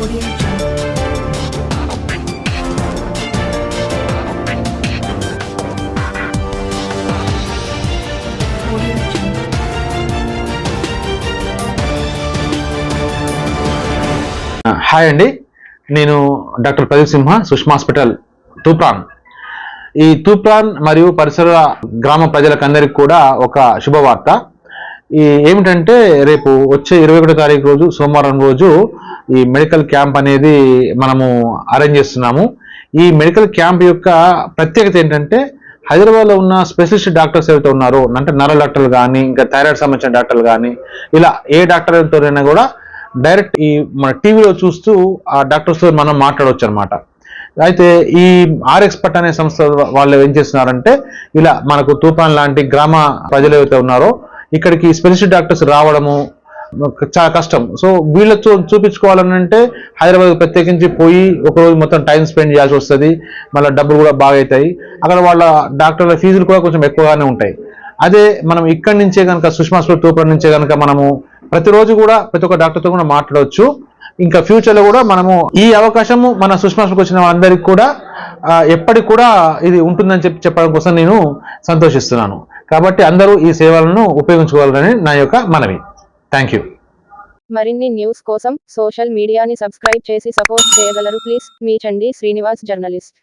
Hi అండి, నేను doctor Pradeep సింహ, Sushma hospital Toopran. ఈ తూప్రాన్ మరియు పరిసర గ్రామ ప్రజలకందరికి కూడా ఒక శుభవార్త. ఏమిటంటే రేపు వచ్చే 21వ తారీఖు రోజు సోమవారం రోజు ఈ మెడికల్ క్యాంప్ అనేది మనము అరేంజ్ చేస్తున్నాము. ఈ మెడికల్ క్యాంప్ యొక్క ప్రత్యేకత ఏంటంటే హైదరాబాద్లో ఉన్న స్పెషలిస్ట్ డాక్టర్స్ ఎవరైతే ఉన్నారో, అంటే నర డాక్టర్లు కానీ, ఇంకా థైరాయిడ్ సంబంధించిన డాక్టర్లు కానీ, ఇలా ఏ డాక్టర్తోనైనా కూడా డైరెక్ట్ ఈ మన టీవీలో చూస్తూ ఆ డాక్టర్స్తో మనం మాట్లాడవచ్చు అనమాట. అయితే ఈ ఆర్ఎక్స్పర్ట్ అనే సంస్థ వాళ్ళు ఏం చేస్తున్నారంటే, ఇలా మనకు తూఫాన్ లాంటి గ్రామ ప్రజలు ఏవైతే ఉన్నారో ఇక్కడికి స్పెషలిస్ట్ డాక్టర్స్ రావడము చాలా కష్టం. సో వీళ్ళతో చూపించుకోవాలని అంటే హైదరాబాద్ ప్రత్యేకించి పోయి ఒకరోజు మొత్తం టైం స్పెండ్ చేయాల్సి వస్తుంది. మళ్ళీ డబ్బులు కూడా బాగా అవుతాయి. అక్కడ వాళ్ళ డాక్టర్ల ఫీజులు కూడా కొంచెం ఎక్కువగానే ఉంటాయి. అదే మనం ఇక్కడి నుంచే కనుక సుష్మా హాస్పిటల్ తూప్రాన్ నుంచే కనుక మనము ప్రతిరోజు కూడా ప్రతి ఒక్క డాక్టర్తో కూడా మాట్లాడవచ్చు. ఇంకా ఫ్యూచర్లో కూడా మనము ఈ అవకాశము మన సుష్మా హాస్పిటల్కి వచ్చిన అందరికి కూడా ఎప్పటికి కూడా ఇది ఉంటుందని చెప్పడం కోసం నేను సంతోషిస్తున్నాను. కాబట్టి అందరూ ఈ సేవలను ఉపయోగించుకోవాలని నా యొక్క మనవి. Thank you. మరిన్ని న్యూస్ కోసం సోషల్ మీడియాని సబ్స్క్రైబ్ చేసి సపోర్ట్ చేయగలరు please. Me Chandi Srinivas, journalist.